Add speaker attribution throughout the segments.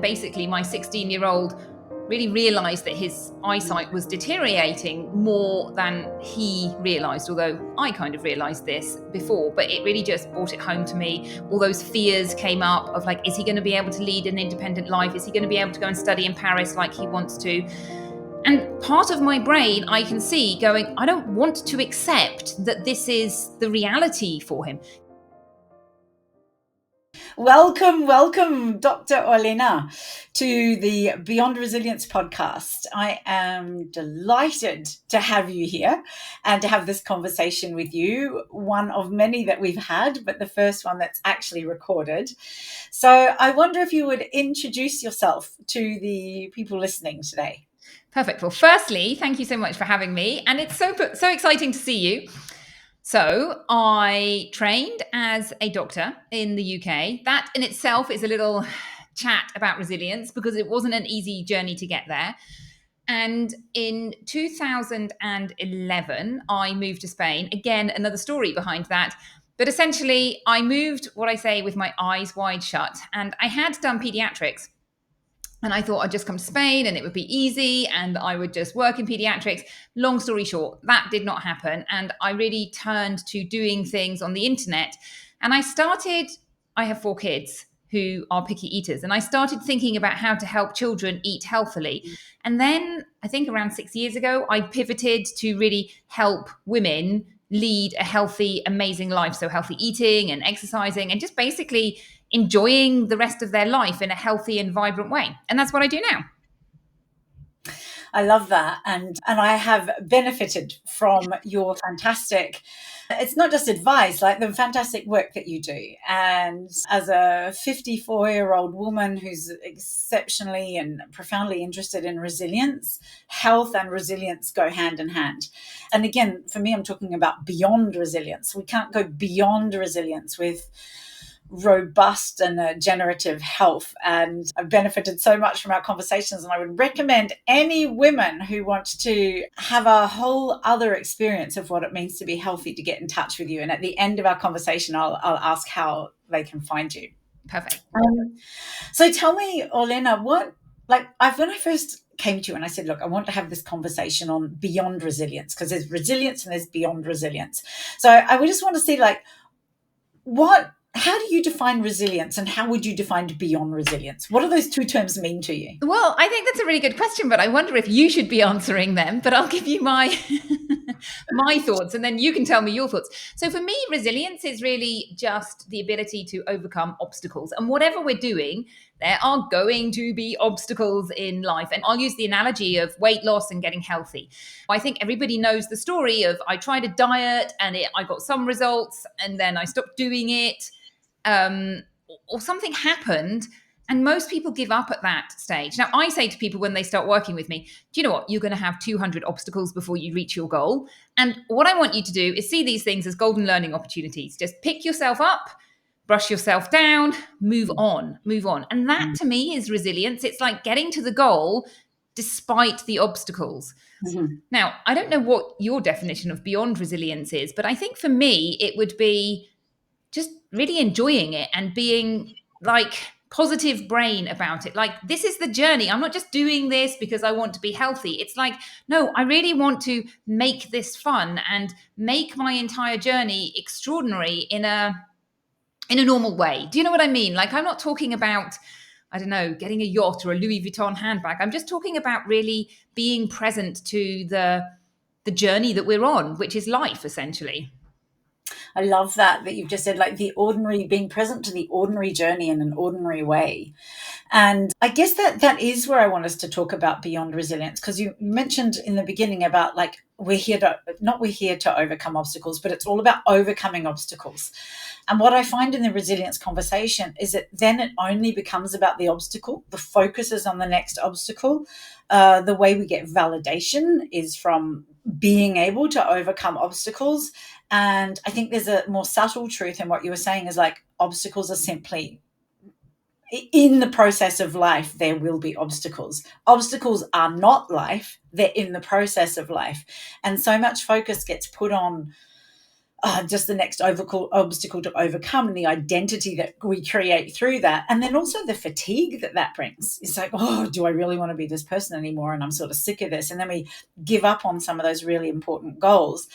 Speaker 1: Basically, my 16-year-old really realized that his eyesight was deteriorating more than he realized, although I kind of realized this before, but it really just brought it home to me. All those fears came up of like, is he going to be able to lead an independent life? Is he going to be able to go and study in Paris like he wants to? And part of my brain, I can see going, I don't want to accept that this is the reality for him.
Speaker 2: Welcome, Dr. Olena, to the Beyond Resilience podcast. I am delighted to have you here and to have this conversation with you, one of many that we've had, but the first one that's actually recorded. So I wonder if you would introduce yourself to the people listening today.
Speaker 1: Perfect. Well, firstly, thank you so much for having me. And it's so exciting to see you. So I trained as a doctor in the UK. That in itself is a little chat about resilience because it wasn't an easy journey to get there. And in 2011, I moved to Spain. Again, another story behind that. But essentially, I moved, what I say, with my eyes wide shut. And I had done pediatrics. And I thought I'd just come to Spain and it would be easy and I would just work in pediatrics. Long story short, that did not happen. And I really turned to doing things on the internet. And I have 4 kids who are picky eaters. And I started thinking about how to help children eat healthily. And then I think around 6 years ago, I pivoted to really help women lead a healthy, amazing life. So healthy eating and exercising and just basically enjoying the rest of their life in a healthy and vibrant way. And that's what I do now.
Speaker 2: I love that. And I have benefited from your fantastic, it's not just advice, like the fantastic work that you do. And as a 54-year-old woman who's exceptionally and profoundly interested in resilience, health and resilience go hand in hand. And again, for me, I'm talking about beyond resilience. We can't go beyond resilience with robust and generative health. And I've benefited so much from our conversations. And I would recommend any women who want to have a whole other experience of what it means to be healthy to get in touch with you. And at the end of our conversation, I'll ask how they can find you.
Speaker 1: Perfect.
Speaker 2: So tell me, Orlena, when I first came to you and I said, look, I want to have this conversation on beyond resilience, because there's resilience and there's beyond resilience. So I would just want to see how do you define resilience and how would you define beyond resilience? What do those two terms mean to you?
Speaker 1: Well, I think that's a really good question, but I wonder if you should be answering them, but I'll give you my thoughts and then you can tell me your thoughts. So for me, resilience is really just the ability to overcome obstacles. And whatever we're doing, there are going to be obstacles in life. And I'll use the analogy of weight loss and getting healthy. I think everybody knows the story of I tried a diet and I got some results and then I stopped doing it. Or something happened and most people give up at that stage. Now, I say to people when they start working with me, do you know what? You're going to have 200 obstacles before you reach your goal. And what I want you to do is see these things as golden learning opportunities. Just pick yourself up, brush yourself down, move on. And that to me is resilience. It's like getting to the goal despite the obstacles. Mm-hmm. Now, I don't know what your definition of beyond resilience is, but I think for me, it would be just really enjoying it and being like positive brain about it. Like, this is the journey. I'm not just doing this because I want to be healthy. It's like, no, I really want to make this fun and make my entire journey extraordinary in a normal way. Do you know what I mean? Like, I'm not talking about, I don't know, getting a yacht or a Louis Vuitton handbag. I'm just talking about really being present to the journey that we're on, which is life, essentially.
Speaker 2: I love that you've just said, like, the ordinary, being present to the ordinary journey in an ordinary way. And I guess that is where I want us to talk about beyond resilience, because you mentioned in the beginning about like, we're here to overcome obstacles, but it's all about overcoming obstacles. And what I find in the resilience conversation is that then it only becomes about the obstacle. The focus is on the next obstacle. The way we get validation is from being able to overcome obstacles. And I think there's a more subtle truth in what you were saying is like, obstacles are simply in the process of life. There will be obstacles. Obstacles are not life. They're in the process of life. And so much focus gets put on just the next obstacle to overcome, and the identity that we create through that. And then also the fatigue that brings. It's like, oh, do I really want to be this person anymore? And I'm sort of sick of this. And then we give up on some of those really important goals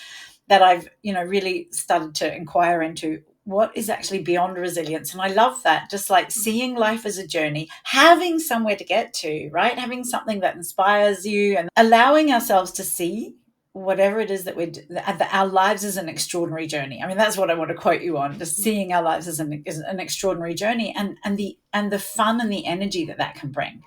Speaker 2: that I've, really started to inquire into. What is actually beyond resilience? And I love that, just like seeing life as a journey, having somewhere to get to, right? Having something that inspires you, and allowing ourselves to see whatever it is that our lives is an extraordinary journey. I mean, that's what I want to quote you on, just seeing our lives as an extraordinary journey, and the fun and the energy that can bring.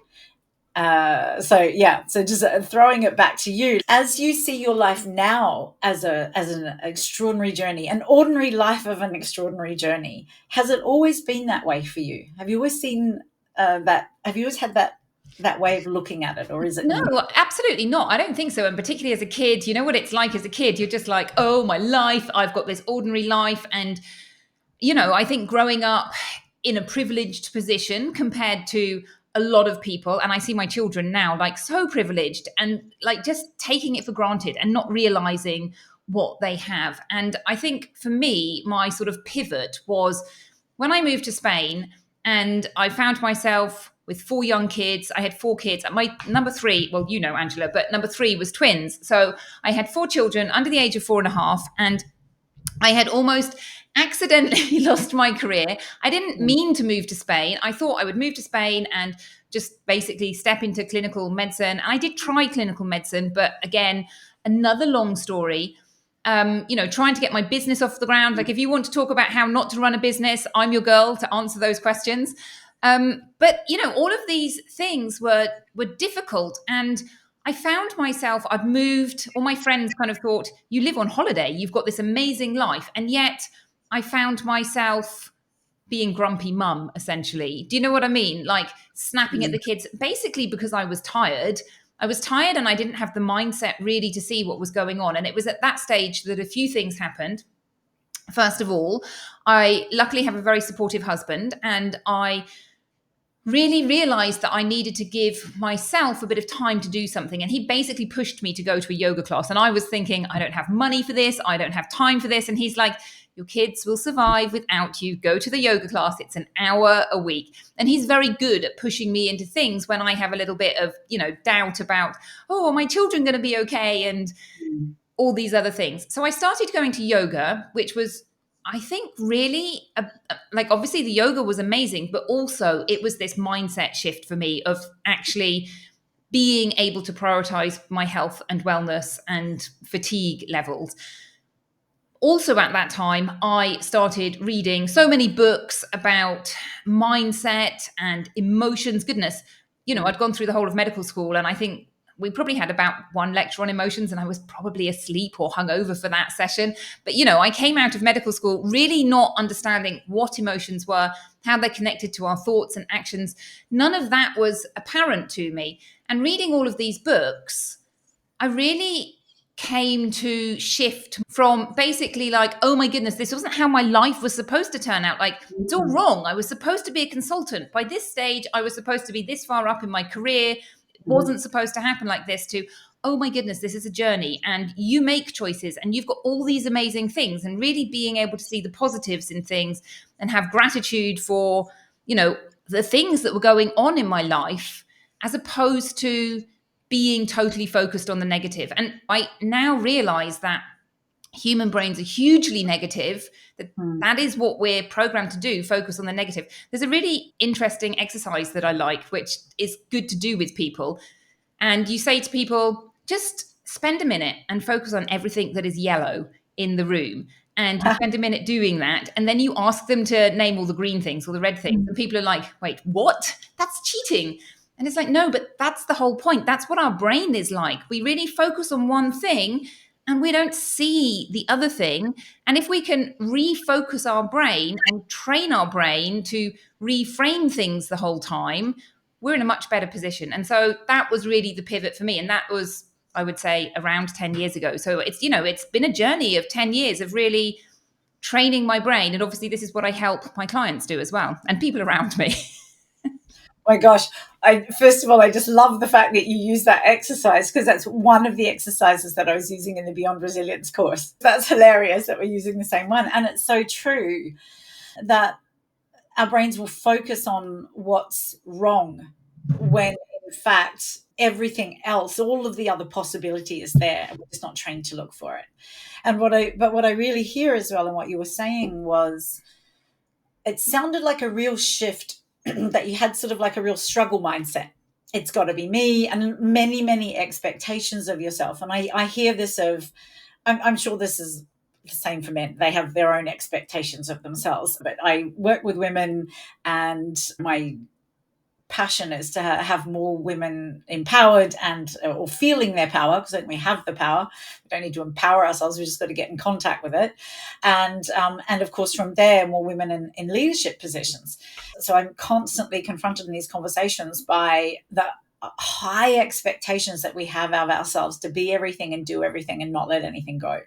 Speaker 2: So just throwing it back to you, as you see your life now as an extraordinary journey, an ordinary life of an extraordinary journey. Has it always been that way for you? Have you always seen that? Have you always had that way of looking at it, or is it?
Speaker 1: No, absolutely not. I don't think so. And particularly as a kid, you know what it's like as a kid. You're just like, oh, my life, I've got this ordinary life. And, I think growing up in a privileged position compared to a lot of people, and I see my children now like so privileged and like just taking it for granted and not realizing what they have. And I think for me, my sort of pivot was when I moved to Spain, and I found myself with 4 young kids. I had 4 kids. My number 3, well, Angela, but number 3 was twins. So I had 4 children under the age of 4.5, and I had almost accidentally lost my career. I didn't mean to move to Spain. I thought I would move to Spain and just basically step into clinical medicine. I did try clinical medicine, but again, another long story. Trying to get my business off the ground. Like, if you want to talk about how not to run a business, I'm your girl to answer those questions. But all of these things were difficult, and I found myself, I've moved, all my friends kind of thought, you live on holiday, you've got this amazing life. And yet I found myself being grumpy mum, essentially. Do you know what I mean? Like snapping at the kids, basically because I was tired. I was tired and I didn't have the mindset really to see what was going on. And it was at that stage that a few things happened. First of all, I luckily have a very supportive husband, and I really realized that I needed to give myself a bit of time to do something. And he basically pushed me to go to a yoga class. And I was thinking, I don't have money for this. I don't have time for this. And he's like, your kids will survive without you. Go to the yoga class. It's an hour a week. And he's very good at pushing me into things when I have a little bit of, doubt about, oh, are my children going to be okay? And all these other things. So I started going to yoga, which was, I think, really, obviously the yoga was amazing, but also it was this mindset shift for me of actually being able to prioritize my health and wellness and fatigue levels. Also at that time, I started reading so many books about mindset and emotions. Goodness, I'd gone through the whole of medical school, and I think we probably had about 1 lecture on emotions, and I was probably asleep or hungover for that session. But, I came out of medical school really not understanding what emotions were, how they're connected to our thoughts and actions. None of that was apparent to me. And reading all of these books, I really came to shift from basically like, oh my goodness, this wasn't how my life was supposed to turn out. Like, it's all wrong. I was supposed to be a consultant. By this stage, I was supposed to be this far up in my career. It wasn't supposed to happen like this, to, oh my goodness, this is a journey, and you make choices, and you've got all these amazing things, and really being able to see the positives in things and have gratitude for, the things that were going on in my life, as opposed to being totally focused on the negative. And I now realize that human brains are hugely negative, that is what we're programmed to do, focus on the negative. There's a really interesting exercise that I like, which is good to do with people. And you say to people, just spend a minute and focus on everything that is yellow in the room. And you spend a minute doing that. And then you ask them to name all the green things or the red things. And people are like, wait, what? That's cheating. And it's like, no, but that's the whole point. That's what our brain is like. We really focus on one thing and we don't see the other thing. And if we can refocus our brain and train our brain to reframe things the whole time, we're in a much better position. And so that was really the pivot for me. And that was, I would say, around 10 years ago. So it's, it's been a journey of 10 years of really training my brain. And obviously this is what I help my clients do as well, and people around me.
Speaker 2: My gosh, First of all, I just love the fact that you use that exercise, because that's one of the exercises that I was using in the Beyond Resilience course. That's hilarious that we're using the same one. And it's so true that our brains will focus on what's wrong when in fact everything else, all of the other possibility is there, and we're just not trained to look for it. And what I really hear as well, and what you were saying was, it sounded like a real shift that you had, sort of like a real struggle mindset. It's got to be me, and many expectations of yourself. And I hear this of, I'm sure this is the same for men. They have their own expectations of themselves. But I work with women, and my passion is to have more women empowered and or feeling their power, because I think we have the power. We don't need to empower ourselves. We just got to get in contact with it, and of course from there, more women in leadership positions. So I'm constantly confronted in these conversations by the high expectations that we have of ourselves to be everything and do everything and not let anything go.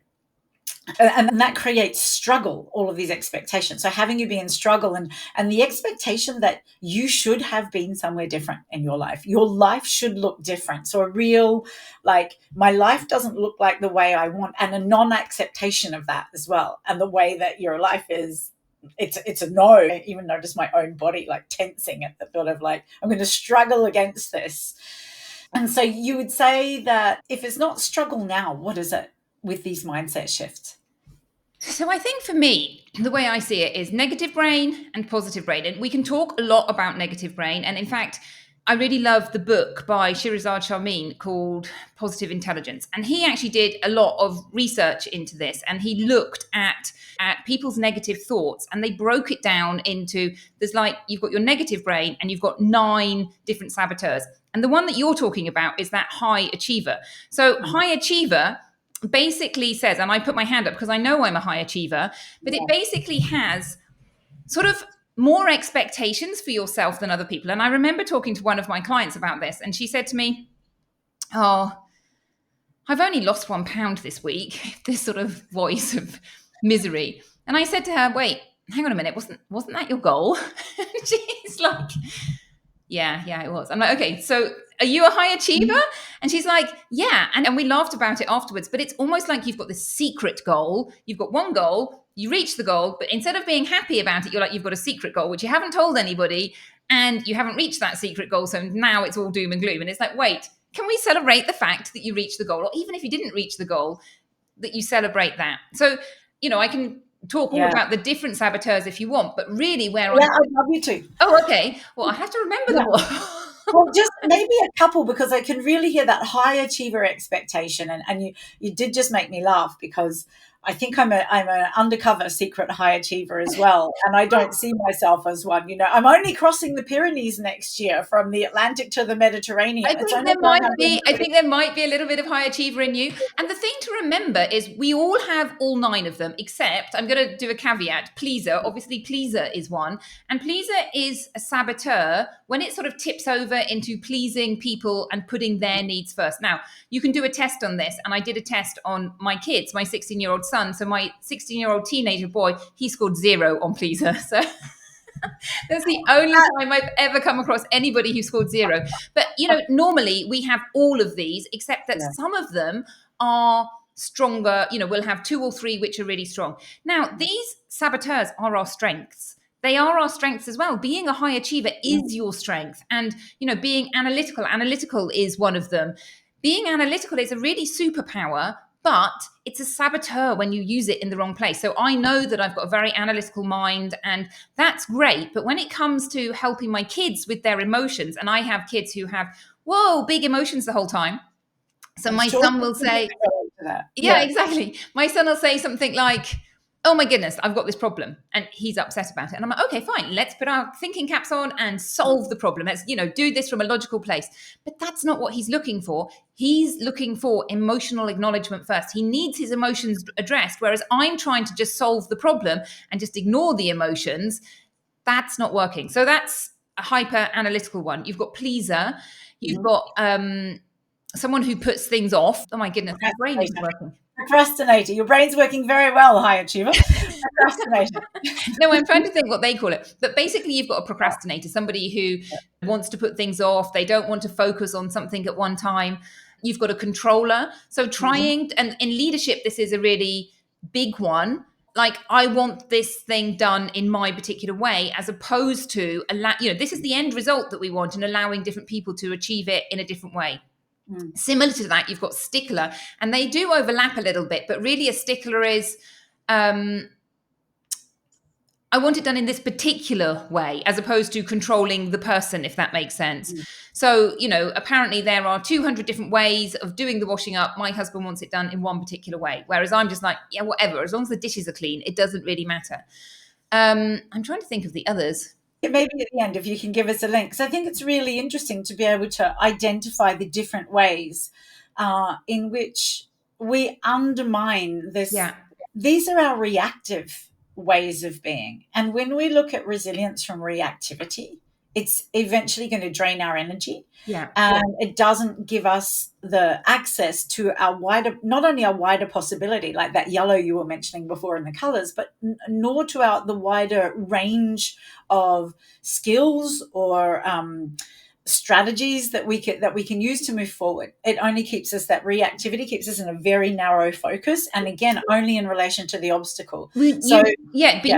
Speaker 2: And that creates struggle, all of these expectations. So having you be in struggle, and the expectation that you should have been somewhere different in your life should look different. So a real, like, my life doesn't look like the way I want, and a non-acceptation of that as well. And the way that your life is, it's a no. I even notice my own body like tensing at the thought of, like, I'm going to struggle against this. And so you would say that if it's not struggle now, what is it with these mindset shifts?
Speaker 1: So I think for me, the way I see it is negative brain and positive brain. And we can talk a lot about negative brain. And in fact, I really love the book by Shirazad Shameen called Positive Intelligence. And he actually did a lot of research into this. And he looked at people's negative thoughts, and they broke it down into, there's like, you've got your negative brain and you've got 9 different saboteurs. And the one that you're talking about is that high achiever. So high achiever basically says, and I put my hand up because I know I'm a high achiever, but it basically has sort of more expectations for yourself than other people. And I remember talking to one of my clients about this, and she said to me, "Oh, I've only lost £1 this week," this sort of voice of misery. And I said to her, "Wait, hang on a minute, wasn't that your goal?" And she's like, yeah, it was. I'm like, okay, so are you a high achiever? And she's like, yeah. And we laughed about it afterwards, but it's almost like you've got this secret goal. You've got one goal, you reach the goal, but instead of being happy about it, you're like, you've got a secret goal, which you haven't told anybody, and you haven't reached that secret goal. So now it's all doom and gloom. And it's like, wait, can we celebrate the fact that you reached the goal? Or even if you didn't reach the goal, that you celebrate that. So, I can talk all about the different saboteurs if you want, but really where
Speaker 2: I'd love you to.
Speaker 1: Oh, okay. Well, I have to remember them all.
Speaker 2: Well, just maybe a couple, because I can really hear that high achiever expectation, and you did just make me laugh, because I think I'm an undercover secret high achiever as well, and I don't see myself as one. I'm only crossing the Pyrenees next year from the Atlantic to the Mediterranean.
Speaker 1: I think there might be a little bit of high achiever in you. And the thing to remember is we all have all 9 of them, except I'm going to do a caveat. Pleaser, obviously, pleaser is one, and pleaser is a saboteur when it sort of tips over into pleasing people and putting their needs first. Now, you can do a test on this, and I did a test on my kids, my 16-year-old son. So my 16-year-old teenager boy, he scored 0 on pleaser. So that's the only time I've ever come across anybody who scored 0. But, normally we have all of these, except that some of them are stronger. We'll have 2 or 3 which are really strong. Now, these saboteurs are our strengths. They are our strengths as well. Being a high achiever is your strength. And, being analytical is one of them. Being analytical is a really superpower, but it's a saboteur when you use it in the wrong place. So I know that I've got a very analytical mind, and that's great. But when it comes to helping my kids with their emotions, and I have kids who have, big emotions the whole time. So my son will say, yeah, exactly. My son will say something like, "Oh my goodness, I've got this problem," and he's upset about it. And I'm like, okay, fine, let's put our thinking caps on and solve the problem. Let's, do this from a logical place. But that's not what he's looking for. He's looking for emotional acknowledgement first. He needs his emotions addressed, whereas I'm trying to just solve the problem and just ignore the emotions. That's not working. So that's a hyper analytical one. You've got pleaser. You've got someone who puts things off. Oh my goodness, my brain isn't working.
Speaker 2: Procrastinator. Your brain's working very well, high achiever. Procrastinator.
Speaker 1: No, I'm trying to think what they call it. But basically, you've got a procrastinator, somebody who wants to put things off. They don't want to focus on something at one time. You've got a controller. So and in leadership, this is a really big one. Like, I want this thing done in my particular way, as opposed to, this is the end result that we want, and allowing different people to achieve it in a different way. Similar to that, you've got stickler, and they do overlap a little bit, but really a stickler is, I want it done in this particular way, as opposed to controlling the person, if that makes sense. So, apparently there are 200 different ways of doing the washing up. My husband wants it done in one particular way. Whereas I'm just like, yeah, whatever. As long as the dishes are clean, it doesn't really matter. I'm trying to think of the others.
Speaker 2: Maybe at the end, if you can give us a link. Because I think it's really interesting to be able to identify the different ways in which we undermine this.
Speaker 1: Yeah.
Speaker 2: These are our reactive ways of being. And when we look at resilience from reactivity, it's eventually going to drain our energy.
Speaker 1: Yeah.
Speaker 2: And it doesn't give us the access to our wider, not only our wider possibility, like that yellow you were mentioning before in the colors, but nor to the wider range of skills or strategies that we can use to move forward. It only keeps us, that reactivity keeps us in a very narrow focus, and again, only in relation to the obstacle.
Speaker 1: You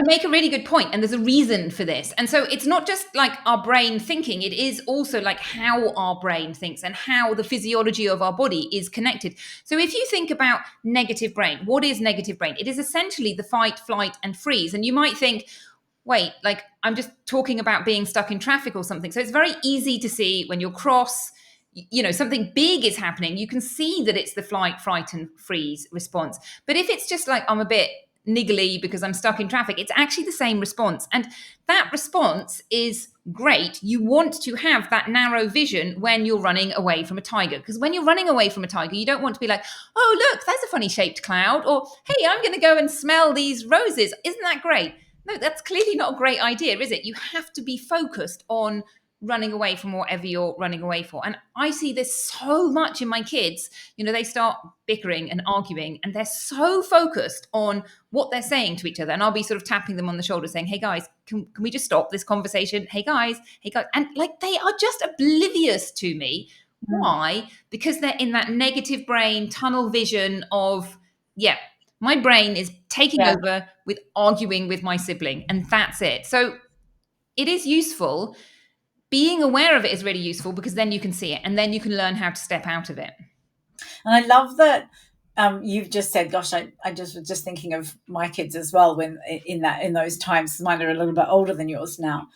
Speaker 1: make a really good point, and there's a reason for this. And so it's not just like our brain thinking, it is also like how our brain thinks and how the physiology of our body is connected. So if you think about negative brain, what is negative brain? It is essentially the fight, flight, and freeze. And you might think, wait, like I'm just talking about being stuck in traffic or something. So it's very easy to see when you're cross, something big is happening. You can see that it's the flight, fright, and freeze response. But if it's just like I'm a bit niggly because I'm stuck in traffic, it's actually the same response. And that response is great. You want to have that narrow vision when you're running away from a tiger. Because when you're running away from a tiger, you don't want to be like, oh, look, there's a funny shaped cloud. Or, hey, I'm going to go and smell these roses. Isn't that great? No, that's clearly not a great idea, is it? You have to be focused on running away from whatever you're running away for. And I see this so much in my kids. They start bickering and arguing, and they're so focused on what they're saying to each other. And I'll be sort of tapping them on the shoulder saying, hey guys, can we just stop this conversation? Hey guys. And like, they are just oblivious to me. Why? Because they're in that negative brain tunnel vision of, my brain is taking over with arguing with my sibling, and that's it. So it is useful. Being aware of it is really useful, because then you can see it, and then you can learn how to step out of it.
Speaker 2: And I love that you've just said, gosh, I just was just thinking of my kids as well when in those times. Mine are a little bit older than yours now.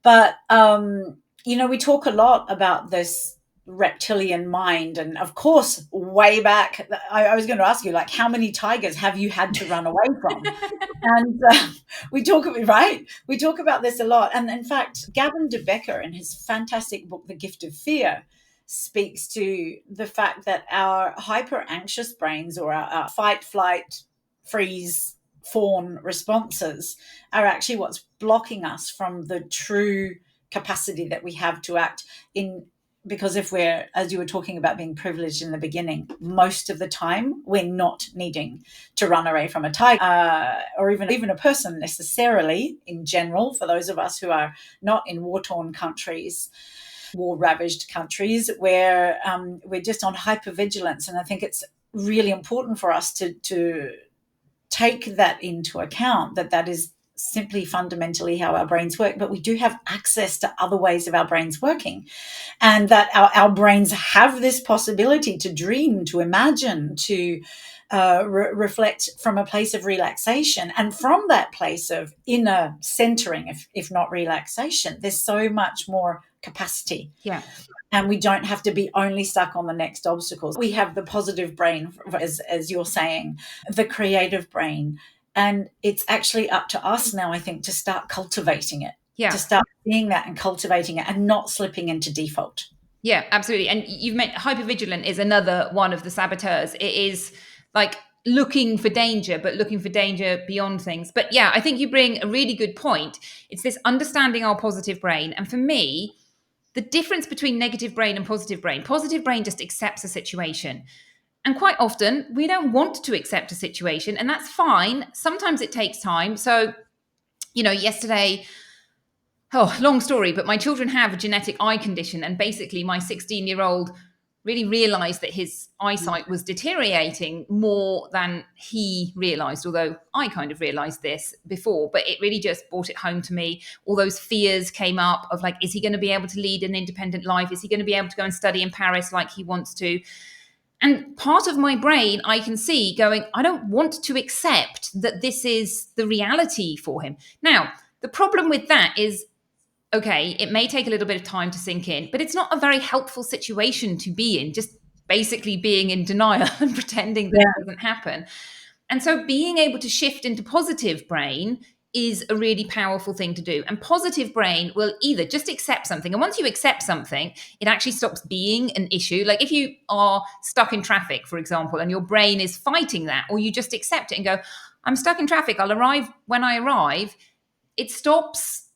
Speaker 2: But, we talk a lot about this reptilian mind, and of course way back I was going to ask you, like, how many tigers have you had to run away from? And we talk about this a lot. And in fact, Gavin de Becker, in his fantastic book The Gift of Fear, speaks to the fact that our hyper anxious brains, or our fight, flight, freeze, fawn responses, are actually what's blocking us from the true capacity that we have to act in. Because if we're, as you were talking about being privileged in the beginning, most of the time we're not needing to run away from a tiger or even a person necessarily in general, for those of us who are not in war-torn countries, war-ravaged countries, where we're just on hypervigilance. And I think it's really important for us to take that into account, that is simply fundamentally how our brains work, but we do have access to other ways of our brains working, and that our brains have this possibility to dream, to imagine, to reflect from a place of relaxation. And from that place of inner centering, if not relaxation, there's so much more capacity.
Speaker 1: Yeah.
Speaker 2: And we don't have to be only stuck on the next obstacles. We have the positive brain, as you're saying, the creative brain. And it's actually up to us now, I think, to start cultivating it, to start seeing that and cultivating it, and not slipping into default.
Speaker 1: Yeah, absolutely. And you've meant hypervigilant is another one of the saboteurs. It is like looking for danger, but looking for danger beyond things. But yeah, I think you bring a really good point. It's this understanding our positive brain. And for me, the difference between negative brain and positive brain just accepts a situation. And quite often, we don't want to accept a situation, and that's fine. Sometimes it takes time. So, yesterday, oh, long story, but my children have a genetic eye condition. And basically, my 16-year-old really realized that his eyesight was deteriorating more than he realized, although I kind of realized this before, but it really just brought it home to me. All those fears came up of like, is he going to be able to lead an independent life? Is he going to be able to go and study in Paris like he wants to? And part of my brain, I can see going, I don't want to accept that this is the reality for him. Now, the problem with that is, okay, it may take a little bit of time to sink in, but it's not a very helpful situation to be in, just basically being in denial and pretending that it doesn't happen. And so being able to shift into positive brain is a really powerful thing to do. And positive brain will either just accept something. And once you accept something, it actually stops being an issue. Like if you are stuck in traffic, for example, and your brain is fighting that, or you just accept it and go, I'm stuck in traffic, I'll arrive when I arrive, it stops.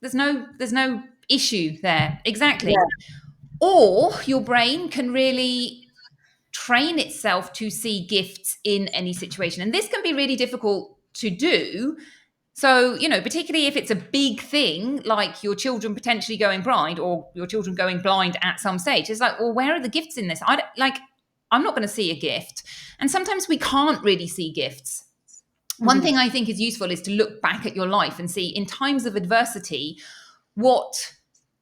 Speaker 1: There's no issue there. Exactly. Yeah. Or your brain can really train itself to see gifts in any situation. And this can be really difficult to do. So, particularly if it's a big thing, like your children potentially going blind or your children going blind at some stage, it's like, well, where are the gifts in this? I'm not going to see a gift. And sometimes we can't really see gifts. One thing I think is useful is to look back at your life and see in times of adversity, what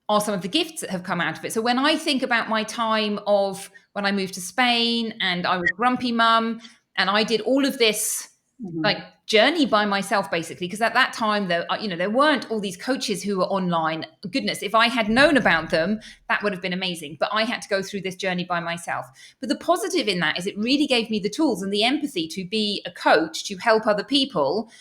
Speaker 1: are some of the gifts that have come out of it. So when I think about my time of when I moved to Spain and I was grumpy mum and I did all of this like journey by myself, basically, because at that time there weren't all these coaches who were online. Goodness, if I had known about them, that would have been amazing. But I had to go through this journey by myself. But the positive in that is it really gave me the tools and the empathy to be a coach, to help other people.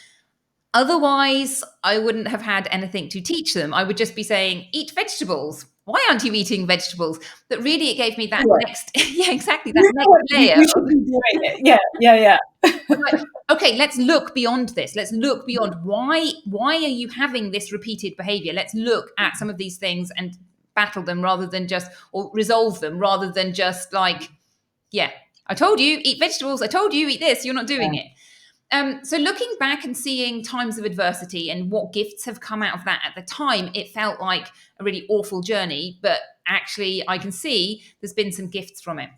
Speaker 1: Otherwise, I wouldn't have had anything to teach them. I would just be saying, eat vegetables. Why aren't you eating vegetables? But really, it gave me that next, exactly, that next layer.
Speaker 2: You should be doing it. Yeah.
Speaker 1: Like, okay, let's look beyond this. Let's look beyond why are you having this repeated behavior? Let's look at some of these things and battle them or resolve them rather than just like, yeah, I told you, eat vegetables. I told you, eat this. You're not doing it. So looking back and seeing times of adversity and what gifts have come out of that at the time, it felt like a really awful journey, but actually I can see there's been some gifts from it.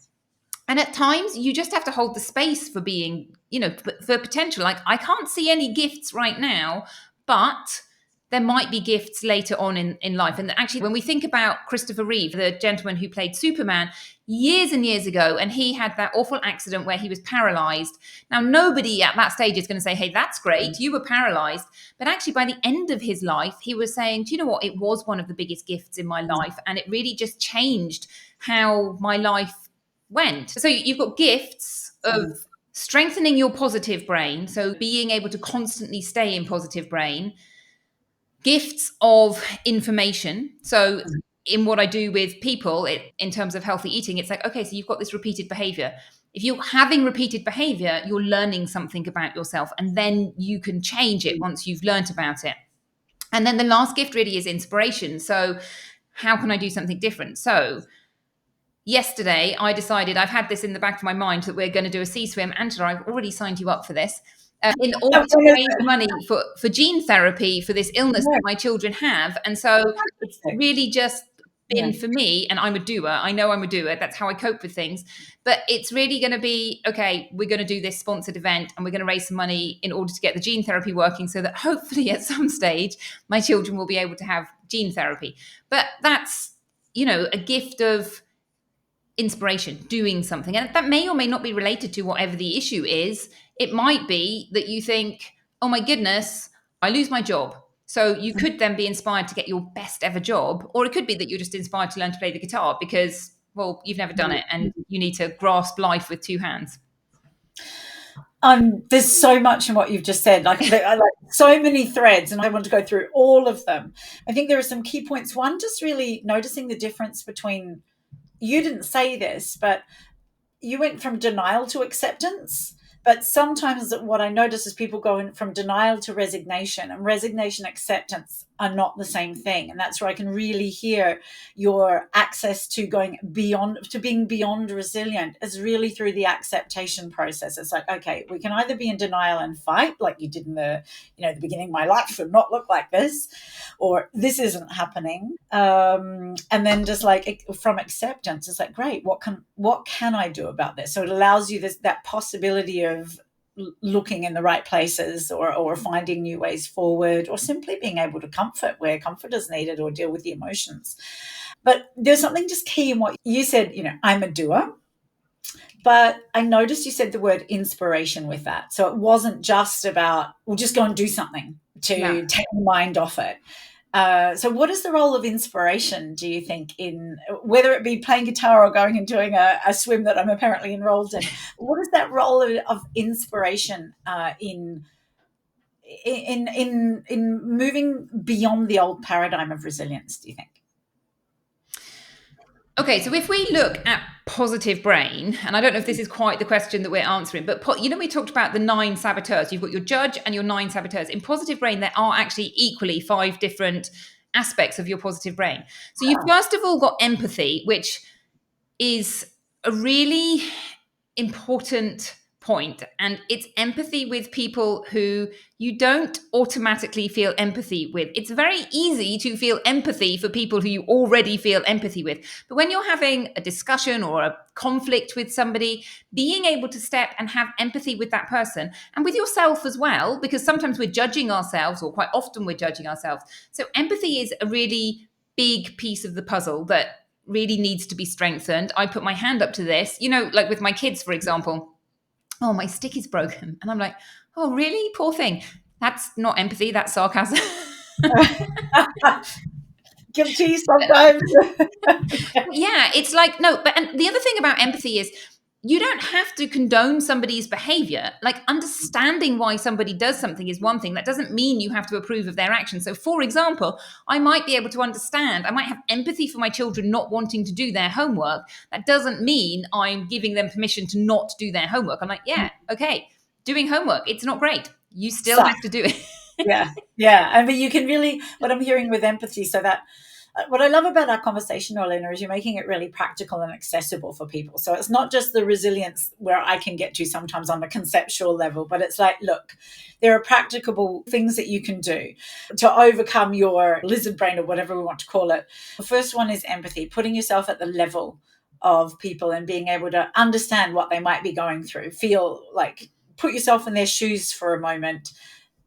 Speaker 1: And at times you just have to hold the space for being, for potential. Like I can't see any gifts right now, but there might be gifts later on in life. And actually, when we think about Christopher Reeve, the gentleman who played Superman years and years ago, and he had that awful accident where he was paralyzed. Now, nobody at that stage is going to say, hey, that's great, you were paralyzed. But actually, by the end of his life, he was saying, do you know what? It was one of the biggest gifts in my life. And it really just changed how my life went. So you've got gifts of strengthening your positive brain. So being able to constantly stay in positive brain. Gifts of information. So in what I do with people, in terms of healthy eating, it's like, okay, so you've got this repeated behavior. If you're having repeated behavior, you're learning something about yourself, and then you can change it once you've learned about it. And then the last gift really is inspiration. So how can I do something different? So yesterday I decided, I've had this in the back of my mind, that we're going to do a sea swim. Angela, I've already signed you up for this. In order to raise money for gene therapy for this illness that my children have. And so it's really just been for me, and I'm a doer. I know I'm a doer. That's how I cope with things. But it's really going to be, okay, we're going to do this sponsored event and we're going to raise some money in order to get the gene therapy working so that hopefully at some stage my children will be able to have gene therapy. But that's, a gift of inspiration, doing something. And that may or may not be related to whatever the issue is. It might be that you think, oh my goodness, I lose my job. So you could then be inspired to get your best ever job. Or it could be that you're just inspired to learn to play the guitar because, well, you've never done it and you need to grasp life with two hands.
Speaker 2: There's so much in what you've just said, like so many threads, and I want to go through all of them. I think there are some key points. One, just really noticing the difference between, you didn't say this, but you went from denial to acceptance. But sometimes what I notice is people go from denial to resignation, and resignation, acceptance are not the same thing. And that's where I can really hear your access to going beyond, to being beyond resilient, is really through the acceptation process. It's like, okay, we can either be in denial and fight, like you did in the, the beginning. My life should not look like this, or this isn't happening. And then just like from acceptance, it's like, great, what can I do about this? So it allows you that possibility of looking in the right places, or finding new ways forward, or simply being able to comfort where comfort is needed, or deal with the emotions. But there's something just key in what you said. I'm a doer, but I noticed you said the word inspiration with that. So it wasn't just about, we'll just go and do something to take the mind off it. So what is the role of inspiration, do you think, in whether it be playing guitar or going and doing a swim that I'm apparently enrolled in? What is that role of inspiration in moving beyond the old paradigm of resilience, do you think?
Speaker 1: Okay, so if we look at positive brain, and I don't know if this is quite the question that we're answering, but we talked about the 9 saboteurs. You've got your judge and your 9 saboteurs. In positive brain, there are actually equally 5 different aspects of your positive brain. So you've first of all got empathy, which is a really important point, and it's empathy with people who you don't automatically feel empathy with. It's very easy to feel empathy for people who you already feel empathy with, but when you're having a discussion or a conflict with somebody, being able to step and have empathy with that person, and with yourself as well, because sometimes we're judging ourselves, or quite often we're judging ourselves. So empathy is a really big piece of the puzzle that really needs to be strengthened. I put my hand up to this, like with my kids, for example. Oh, my stick is broken. And I'm like, oh, really? Poor thing. That's not empathy, that's sarcasm.
Speaker 2: Guilty sometimes.
Speaker 1: Yeah, it's like, no, and the other thing about empathy is you don't have to condone somebody's behavior. Like, understanding why somebody does something is one thing. That doesn't mean you have to approve of their action. So, for example, I might be able to understand, I might have empathy for my children not wanting to do their homework. That doesn't mean I'm giving them permission to not do their homework. I'm like, yeah, okay, doing homework, it's not great. You still have to do it.
Speaker 2: Yeah. I mean, you can really, what I'm hearing with empathy, so that what I love about our conversation, Orlena, is you're making it really practical and accessible for people. So it's not just the resilience where I can get to sometimes on a conceptual level, but it's like, look, there are practicable things that you can do to overcome your lizard brain, or whatever we want to call it. The first one is empathy, putting yourself at the level of people and being able to understand what they might be going through, feel like, put yourself in their shoes for a moment.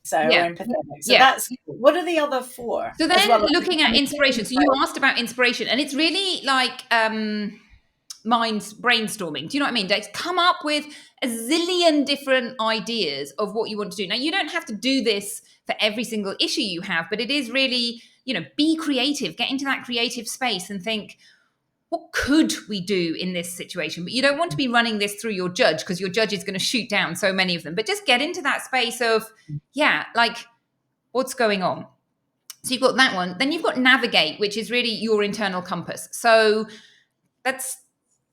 Speaker 2: So
Speaker 1: Yeah.
Speaker 2: empathetic. So that's cool. What are the other 4?
Speaker 1: So then looking at inspiration. So you asked about inspiration, and it's really like mind brainstorming. Do you know what I mean? Like, come up with a zillion different ideas of what you want to do. Now, you don't have to do this for every single issue you have, but it is really, be creative, get into that creative space and think, what could we do in this situation? But you don't want to be running this through your judge, because your judge is going to shoot down so many of them. But just get into that space of, like, what's going on? So you've got that one. Then you've got navigate, which is really your internal compass. So that's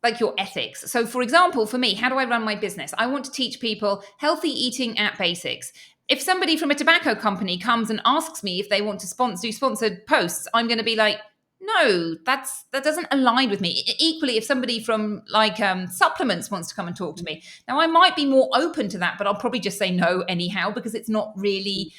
Speaker 1: like your ethics. So, for example, for me, how do I run my business? I want to teach people healthy eating at basics. If somebody from a tobacco company comes and asks me if they want to do sponsored posts, I'm going to be like, no, that doesn't align with me. Equally, if somebody from supplements wants to come and talk to me, now I might be more open to that, but I'll probably just say no anyhow, because it's not really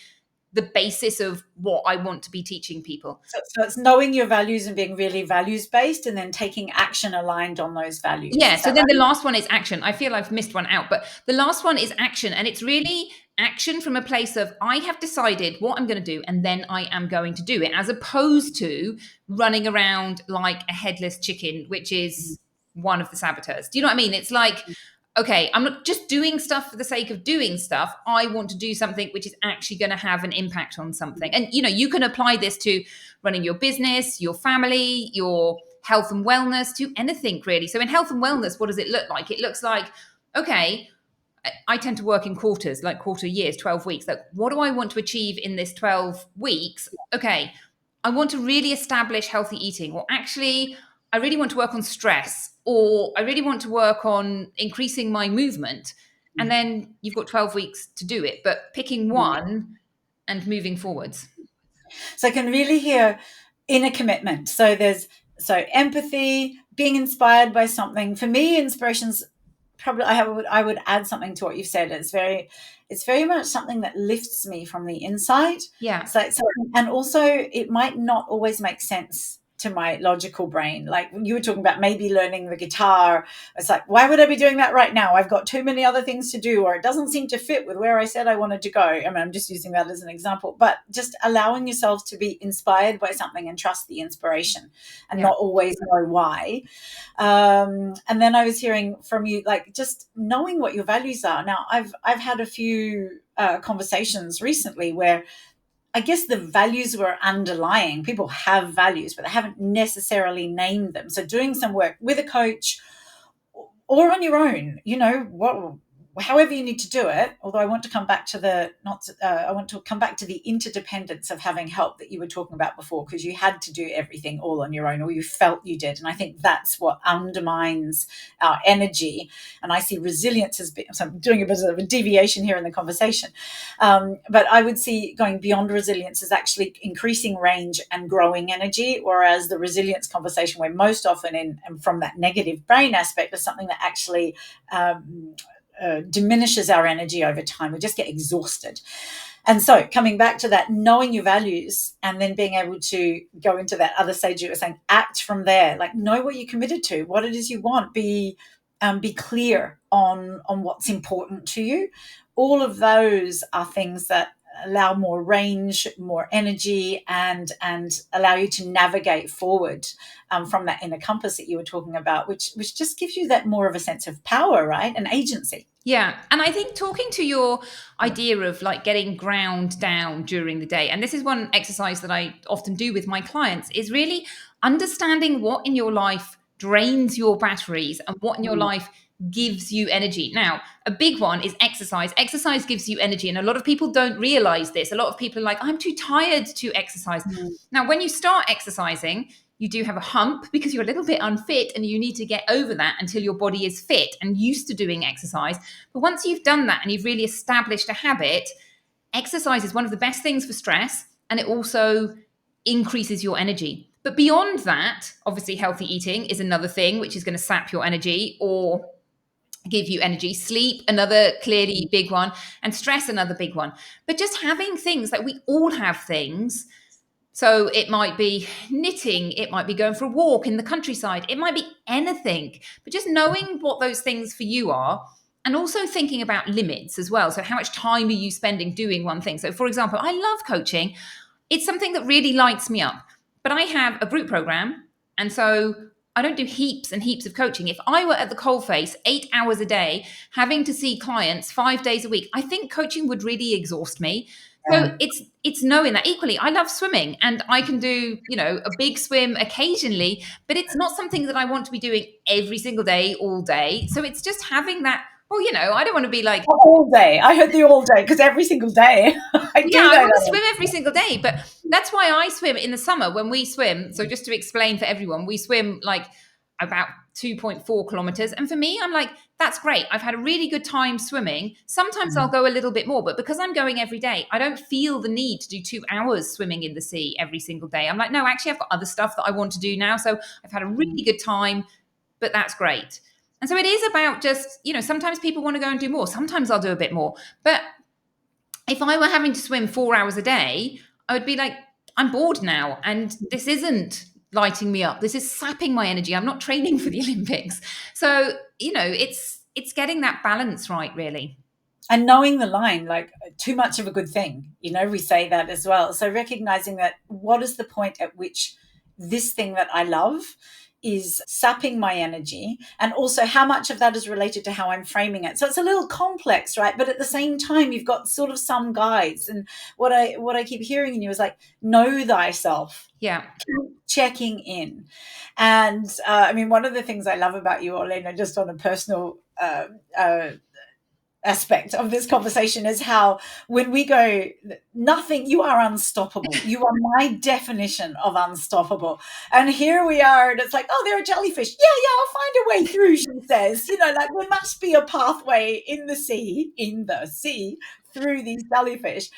Speaker 1: the basis of what I want to be teaching people.
Speaker 2: So it's knowing your values and being really values-based, and then taking action aligned on those values.
Speaker 1: Yeah, so then the last one is action. I feel I've missed one out, but the last one is action. And it's really action from a place of, I have decided what I'm going to do, and then I am going to do it, as opposed to running around like a headless chicken, which is one of the saboteurs. Do you know what I mean? It's like, okay, I'm not just doing stuff for the sake of doing stuff. I want to do something which is actually going to have an impact on something. And, you can apply this to running your business, your family, your health and wellness, to anything really. So in health and wellness, what does it look like? It looks like, okay, I tend to work in quarters, like quarter years, 12 weeks. Like, what do I want to achieve in this 12 weeks? Okay, I want to really establish healthy eating, or actually, I really want to work on stress, or I really want to work on increasing my movement. And then you've got 12 weeks to do it, but picking one and moving forwards.
Speaker 2: So I can really hear inner commitment. So there's empathy, being inspired by something. For me, inspiration's probably I would add something to what you've said. It's very much something that lifts me from the inside.
Speaker 1: Yeah.
Speaker 2: So and also it might not always make sense to my logical brain. Like you were talking about maybe learning the guitar. It's like, why would I be doing that right now? I've got too many other things to do, or it doesn't seem to fit with where I said I wanted to go. I mean, I'm just using that as an example, but just allowing yourself to be inspired by something and trust the inspiration and not always know why. And then I was hearing from you, like just knowing what your values are. Now I've had a few conversations recently where I guess the values were underlying. People have values, but they haven't necessarily named them. So doing some work with a coach or on your own, however you need to do it. Although I want to come back to I want to come back to the interdependence of having help that you were talking about before, because you had to do everything all on your own, or you felt you did. And I think that's what undermines our energy. And I see resilience as so I'm doing a bit of a deviation here in the conversation. But I would see going beyond resilience as actually increasing range and growing energy, whereas the resilience conversation, we're most often in and from that negative brain aspect, is something that actually diminishes our energy over time. We just get exhausted. And so coming back to that, knowing your values and then being able to go into that other stage you were saying, act from there, like know what you're committed to, what it is you want, be clear on what's important to you. All of those are things that allow more range, more energy, and allow you to navigate forward from that inner compass that you were talking about, which just gives you that more of a sense of power, right? And agency.
Speaker 1: Yeah. And I think talking to your idea of like getting ground down during the day, and this is one exercise that I often do with my clients, is really understanding what in your life drains your batteries and what in your life gives you energy. Now, a big one is exercise. Exercise gives you energy. And a lot of people don't realize this. A lot of people are like, I'm too tired to exercise. Now, when you start exercising, you do have a hump because you're a little bit unfit and you need to get over that until your body is fit and used to doing exercise. But once you've done that and you've really established a habit, exercise is one of the best things for stress, and it also increases your energy. But beyond that, obviously, healthy eating is another thing which is going to sap your energy or give you energy. Sleep, another clearly big one, and stress, another big one. But just having things, like we all have things. So it might be knitting, it might be going for a walk in the countryside, it might be anything, but just knowing what those things for you are, and also thinking about limits as well. So how much time are you spending doing one thing? So for example, I love coaching. It's something that really lights me up, but I have a group program. And so I don't do heaps and heaps of coaching. If I were at the coalface 8 hours a day, having to see clients 5 days a week, I think coaching would really exhaust me. So it's knowing that. Equally, I love swimming and I can do, a big swim occasionally, but it's not something that I want to be doing every single day, all day. So it's just having that, I don't want to be like
Speaker 2: all day. I heard the all day because every single day I do
Speaker 1: I
Speaker 2: that.
Speaker 1: want to swim every single day, but that's why I swim in the summer when we swim. So just to explain for everyone, we swim like about 2.4 kilometers. And for me, I'm like, that's great. I've had a really good time swimming. Sometimes I'll go a little bit more, but because I'm going every day, I don't feel the need to do 2 hours swimming in the sea every single day. I'm like, no, actually, I've got other stuff that I want to do now. So I've had a really good time, but that's great. And so it is about just, sometimes people want to go and do more. Sometimes I'll do a bit more. But if I were having to swim 4 hours a day, I would be like, I'm bored now. And this isn't lighting me up. This is sapping my energy. I'm not training for the Olympics. So, it's getting that balance right, really.
Speaker 2: And knowing the line, like too much of a good thing, we say that as well. So recognizing that, what is the point at which this thing that I love is sapping my energy, and also how much of that is related to how I'm framing it. So it's a little complex, right? But at the same time, you've got sort of some guides. And what I keep hearing in you is like, know thyself.
Speaker 1: Yeah.
Speaker 2: Keep checking in. And one of the things I love about you, Orlena, just on a personal aspect of this conversation, is how when we go, nothing, you are unstoppable. You are my definition of unstoppable. And here we are, and it's like, oh, there are jellyfish. Yeah, I'll find a way through, she says. Like there must be a pathway in the sea through these jellyfish.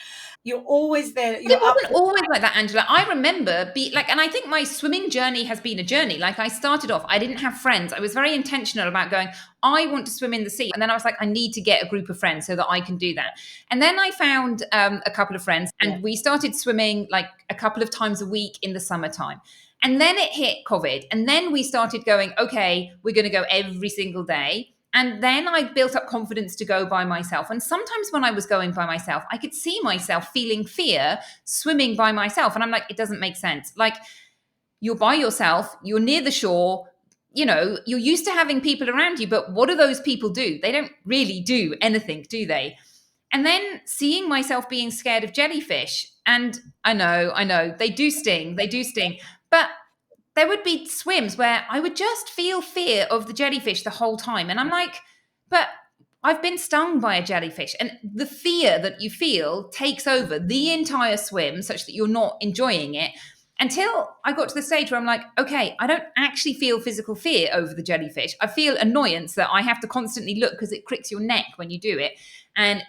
Speaker 2: You're always there.
Speaker 1: But it
Speaker 2: You're up
Speaker 1: wasn't always like that, Angela. I remember and I think my swimming journey has been a journey. Like I started off, I didn't have friends. I was very intentional about going, I want to swim in the sea. And then I was like, I need to get a group of friends so that I can do that. And then I found a couple of friends and we started swimming like a couple of times a week in the summertime. And then it hit COVID. And then we started going, okay, we're going to go every single day. And then I built up confidence to go by myself. And sometimes when I was going by myself, I could see myself feeling fear swimming by myself. And I'm like, it doesn't make sense. Like, you're by yourself, you're near the shore, you're used to having people around you. But what do those people do? They don't really do anything, do they? And then seeing myself being scared of jellyfish. And I know, they do sting. But there would be swims where I would just feel fear of the jellyfish the whole time. And I'm like, but I've been stung by a jellyfish. And the fear that you feel takes over the entire swim such that you're not enjoying it until I got to the stage where I'm like, okay, I don't actually feel physical fear over the jellyfish. I feel annoyance that I have to constantly look because it cricks your neck when you do it. And,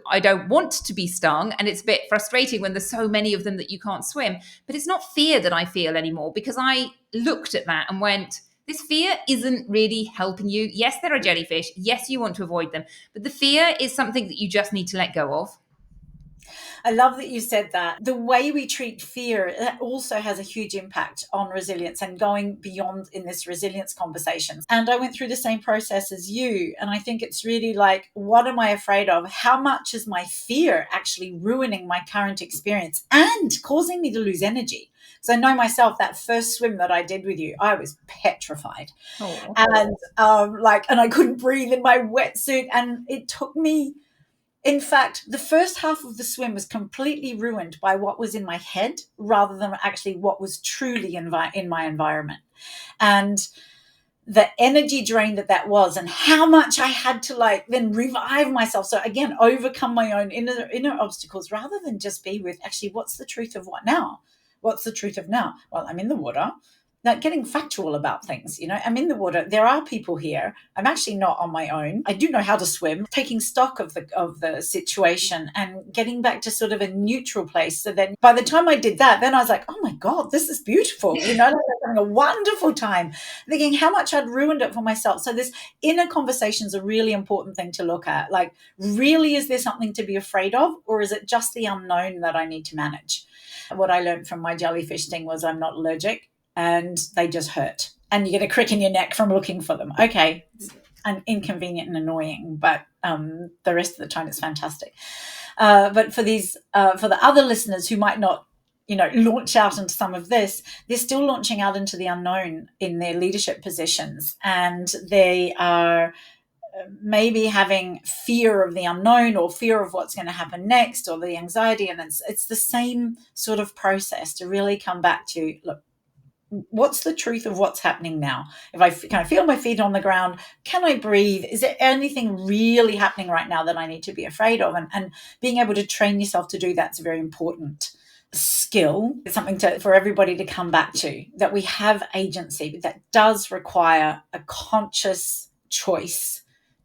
Speaker 1: I don't want to be stung. And it's a bit frustrating when there's so many of them that you can't swim. But it's not fear that I feel anymore because I looked at that and went, this fear isn't really helping you. Yes, there are jellyfish. Yes, you want to avoid them. But the fear is something that you just need to let go of.
Speaker 2: I love that you said that. The way we treat fear, that also has a huge impact on resilience and going beyond in this resilience conversation. And I went through the same process as you. And I think it's really like, what am I afraid of? How much is my fear actually ruining my current experience and causing me to lose energy? So I know myself, that first swim that I did with you, I was petrified.
Speaker 1: Oh.
Speaker 2: And and I couldn't breathe in my wetsuit. And it took me, in fact, the first half of the swim was completely ruined by what was in my head rather than actually what was truly in my environment. And the energy drain that was, and how much I had to then revive myself. So again, overcome my own inner obstacles rather than just be with, actually, what's the truth of what now? What's the truth of now? Well, I'm in the water. Like getting factual about things, I'm in the water. There are people here. I'm actually not on my own. I do know how to swim. Taking stock of the situation and getting back to sort of a neutral place. So then, by the time I did that, then I was like, oh my God, this is beautiful. Like I was having a wonderful time, thinking how much I'd ruined it for myself. So this inner conversation is a really important thing to look at. Like, really, is there something to be afraid of, or is it just the unknown that I need to manage? What I learned from my jellyfish sting was I'm not allergic. And they just hurt. And you get a crick in your neck from looking for them. Okay, it's inconvenient and annoying, but the rest of the time it's fantastic. But for the other listeners who might not, launch out into some of this, they're still launching out into the unknown in their leadership positions. And they are maybe having fear of the unknown or fear of what's going to happen next or the anxiety. And it's the same sort of process to really come back to, look, what's the truth of what's happening now? Can I feel my feet on the ground? Can I breathe? Is there anything really happening right now that I need to be afraid of? And being able to train yourself to do that's a very important skill. It's something for everybody to come back to, that we have agency, but that does require a conscious choice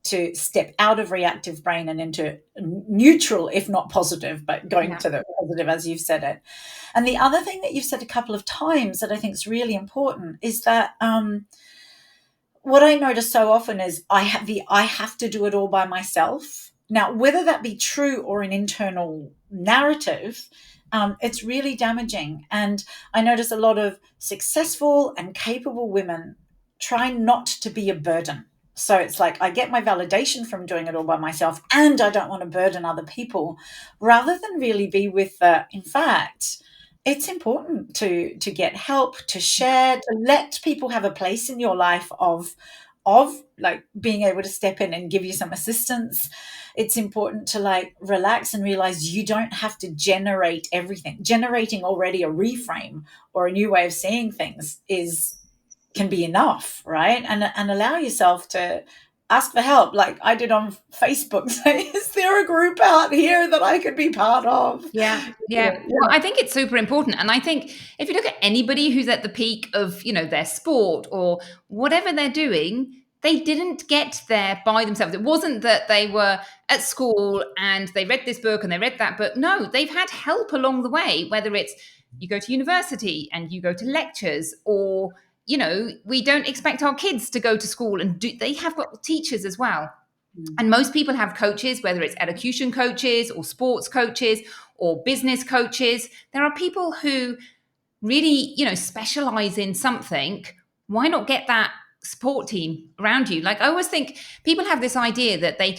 Speaker 2: to step out of reactive brain and into neutral, if not positive, but going to the positive, as you've said it. And the other thing that you've said a couple of times that I think is really important is that what I notice so often is I have to do it all by myself. Now, whether that be true or an internal narrative, it's really damaging. And I notice a lot of successful and capable women try not to be a burden. So it's like I get my validation from doing it all by myself, and I don't want to burden other people, rather than really be with in fact, it's important to get help, to share, to let people have a place in your life of like being able to step in and give you some assistance. It's important to relax and realize you don't have to generate everything. Generating already a reframe or a new way of seeing things can be enough, right? And allow yourself to ask for help, like I did on Facebook. Say, is there a group out here that I could be part of?
Speaker 1: Yeah. Well, I think it's super important. And I think if you look at anybody who's at the peak of, their sport or whatever they're doing, they didn't get there by themselves. It wasn't that they were at school and they read this book and they read that book. No, they've had help along the way, whether it's you go to university and you go to lectures, or, we don't expect our kids to go to school and they have got teachers as well. And most people have coaches, whether it's elocution coaches or sports coaches or business coaches. There are people who really, specialize in something. Why not get that support team around you? Like, I always think people have this idea that they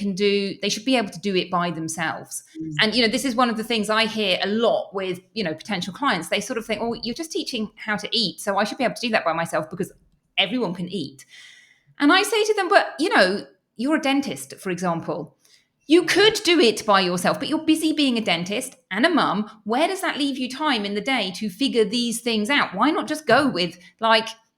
Speaker 1: should be able to do it by themselves. And, this is one of the things I hear a lot with, potential clients. They sort of think, oh, you're just teaching how to eat, so I should be able to do that by myself because everyone can eat. And I say to them, but, you're a dentist, for example. You could do it by yourself, but you're busy being a dentist and a mum. Where does that leave you time in the day to figure these things out? Why not just go with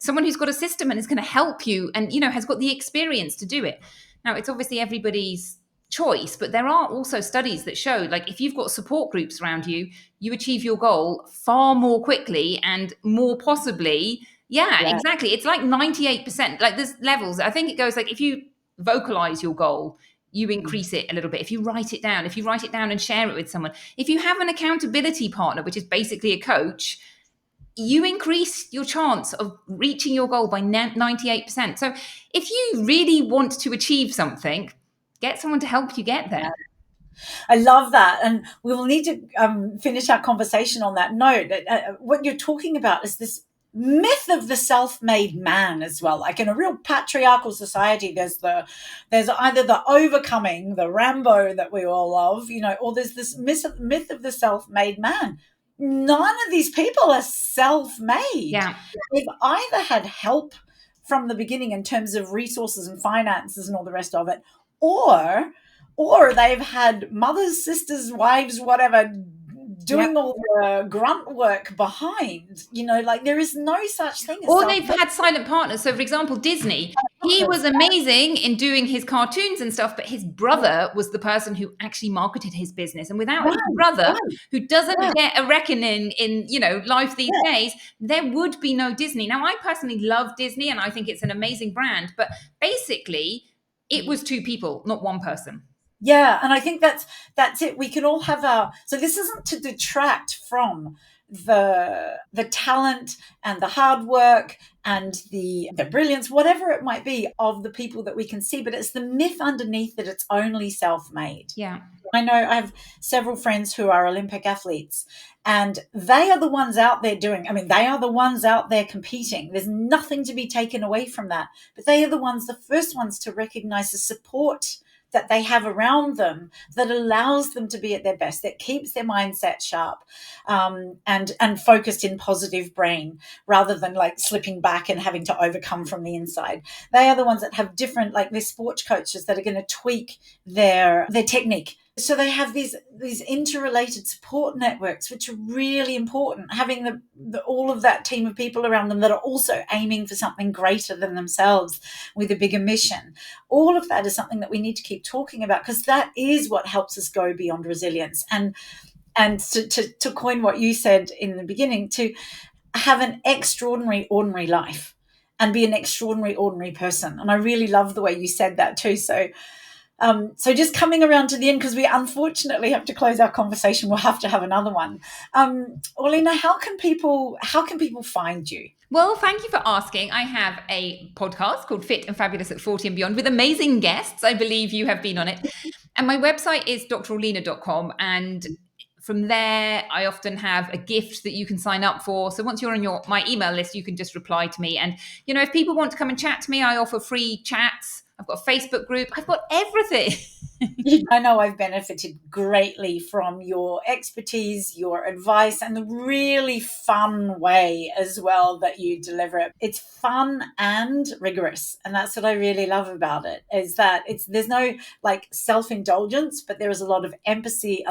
Speaker 1: someone who's got a system and is going to help you and, has got the experience to do it? Now, it's obviously everybody's choice, but there are also studies that show, if you've got support groups around you, you achieve your goal far more quickly and more possibly. Yeah, exactly. It's 98%. There's levels. I think it goes if you vocalize your goal, you increase it a little bit. If you write it down and share it with someone, if you have an accountability partner, which is basically a coach, you increase your chance of reaching your goal by 98%. So if you really want to achieve something, get someone to help you get there.
Speaker 2: I love that. And we will need to finish our conversation on that note. What you're talking about is this myth of the self-made man as well. In a real patriarchal society, there's either the overcoming, the Rambo that we all love, or there's this myth of the self-made man. None of these people are self-made.
Speaker 1: Yeah.
Speaker 2: They've either had help from the beginning in terms of resources and finances and all the rest of it, or they've had mothers, sisters, wives, whatever, doing all the grunt work behind, there is no such thing as.
Speaker 1: Or they've had silent partners. So, for example, Disney, he was amazing in doing his cartoons and stuff, but his brother was the person who actually marketed his business. And without his brother, who doesn't get a reckoning in, life these days, there would be no Disney. Now, I personally love Disney and I think it's an amazing brand, but basically it was two people, not one person.
Speaker 2: Yeah, and I think that's it. We can all have so this isn't to detract from the talent and the hard work and the brilliance, whatever it might be, of the people that we can see, but it's the myth underneath that it's only self-made.
Speaker 1: Yeah.
Speaker 2: I know I have several friends who are Olympic athletes, and they are the ones out there they are the ones out there competing. There's nothing to be taken away from that, but they are the first ones to recognize the support that they have around them that allows them to be at their best, that keeps their mindset sharp, and focused in positive brain, rather than slipping back and having to overcome from the inside. They are the ones that have different, their sports coaches that are going to tweak their technique. So they have these interrelated support networks, which are really important, having all of that team of people around them that are also aiming for something greater than themselves with a bigger mission. All of that is something that we need to keep talking about, because that is what helps us go beyond resilience. And to coin what you said in the beginning, to have an extraordinary, ordinary life and be an extraordinary, ordinary person. And I really love the way you said that too. So just coming around to the end, because we unfortunately have to close our conversation. We'll have to have another one. Orlena, how can people find you?
Speaker 1: Well, thank you for asking. I have a podcast called Fit and Fabulous at 40 and Beyond with amazing guests. I believe you have been on it. And my website is drorlena.com. And from there, I often have a gift that you can sign up for. So once you're on my email list, you can just reply to me. And, if people want to come and chat to me, I offer free chats. I've got a Facebook group. I've got everything.
Speaker 2: I know I've benefited greatly from your expertise, your advice, and the really fun way as well that you deliver it. It's fun and rigorous. And that's what I really love about it, is that there's no self-indulgence, but there is a lot of empathy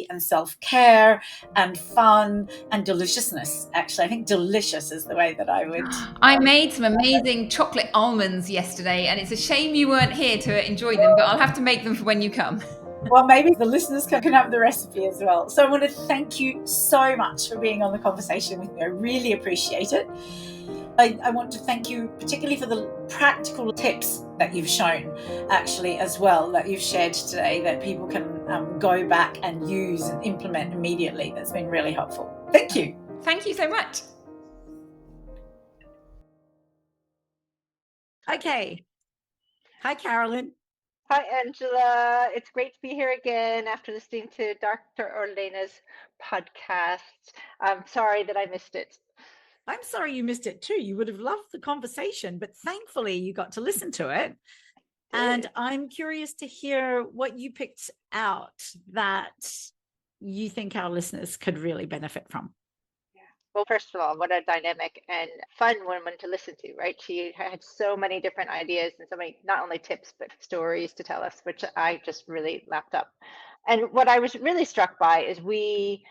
Speaker 2: and self-care and fun and deliciousness. Actually, I think delicious is the way that I would.
Speaker 1: I made some amazing chocolate almonds yesterday, and it's a shame you weren't here to enjoy them, but I'll have to make them for when you come.
Speaker 2: Well, maybe the listeners can have the recipe as well. So I want to thank you so much for being on the conversation with me. I really appreciate it. I want to thank you particularly for the practical tips that you've shown actually as well, that you've shared today, that people can go back and use and implement immediately. That's been really helpful. Thank you.
Speaker 1: Thank you so much.
Speaker 3: Okay. Hi, Carolyn.
Speaker 4: Hi, Angela. It's great to be here again after listening to Dr. Orlena's podcast. I'm sorry that I missed it.
Speaker 3: I'm sorry you missed it too. You would have loved the conversation, but thankfully you got to listen to it. And I'm curious to hear what you picked out that you think our listeners could really benefit from.
Speaker 4: Well, first of all, what a dynamic and fun woman to listen to, right? She had so many different ideas and so many, not only tips, but stories to tell us, which I just really lapped up. And what I was really struck by is we,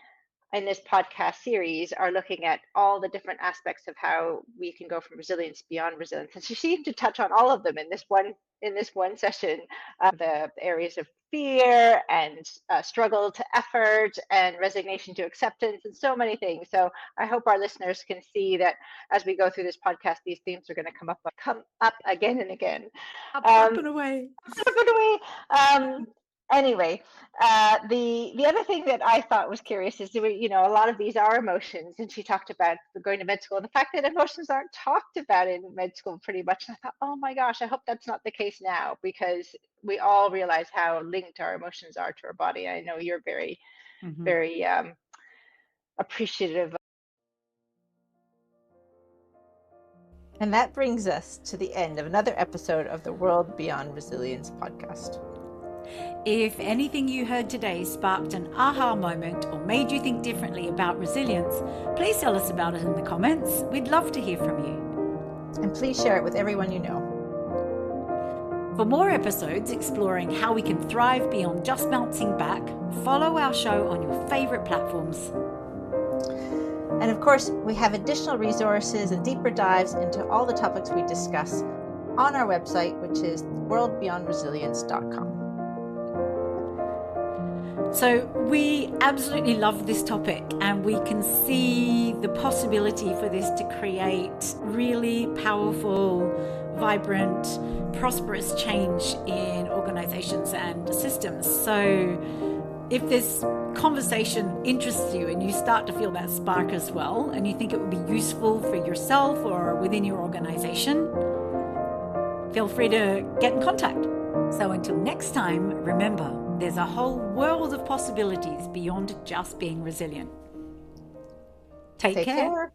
Speaker 4: in this podcast series, are looking at all the different aspects of how we can go from resilience beyond resilience. And she seemed to touch on all of them in this one session, the areas of fear and struggle to effort and resignation to acceptance and so many things. So I hope our listeners can see that as we go through this podcast, these themes are going to come up again and again.
Speaker 3: Up and away.
Speaker 4: Up and away. Anyway, the other thing that I thought was curious is, a lot of these are emotions, and she talked about going to med school and the fact that emotions aren't talked about in med school pretty much. And I thought, oh my gosh, I hope that's not the case now, because we all realize how linked our emotions are to our body. I know you're very, very appreciative.
Speaker 5: And that brings us to the end of another episode of the World Beyond Resilience podcast.
Speaker 3: If anything you heard today sparked an aha moment or made you think differently about resilience, please tell us about it in the comments. We'd love to hear from you.
Speaker 5: And please share it with everyone you know.
Speaker 3: For more episodes exploring how we can thrive beyond just bouncing back, follow our show on your favorite platforms.
Speaker 5: And of course, we have additional resources and deeper dives into all the topics we discuss on our website, which is worldbeyondresilience.com.
Speaker 3: So we absolutely love this topic, and we can see the possibility for this to create really powerful, vibrant, prosperous change in organizations and systems. So if this conversation interests you and you start to feel that spark as well, and you think it would be useful for yourself or within your organization, feel free to get in contact. So until next time, remember, there's a whole world of possibilities beyond just being resilient. Take care.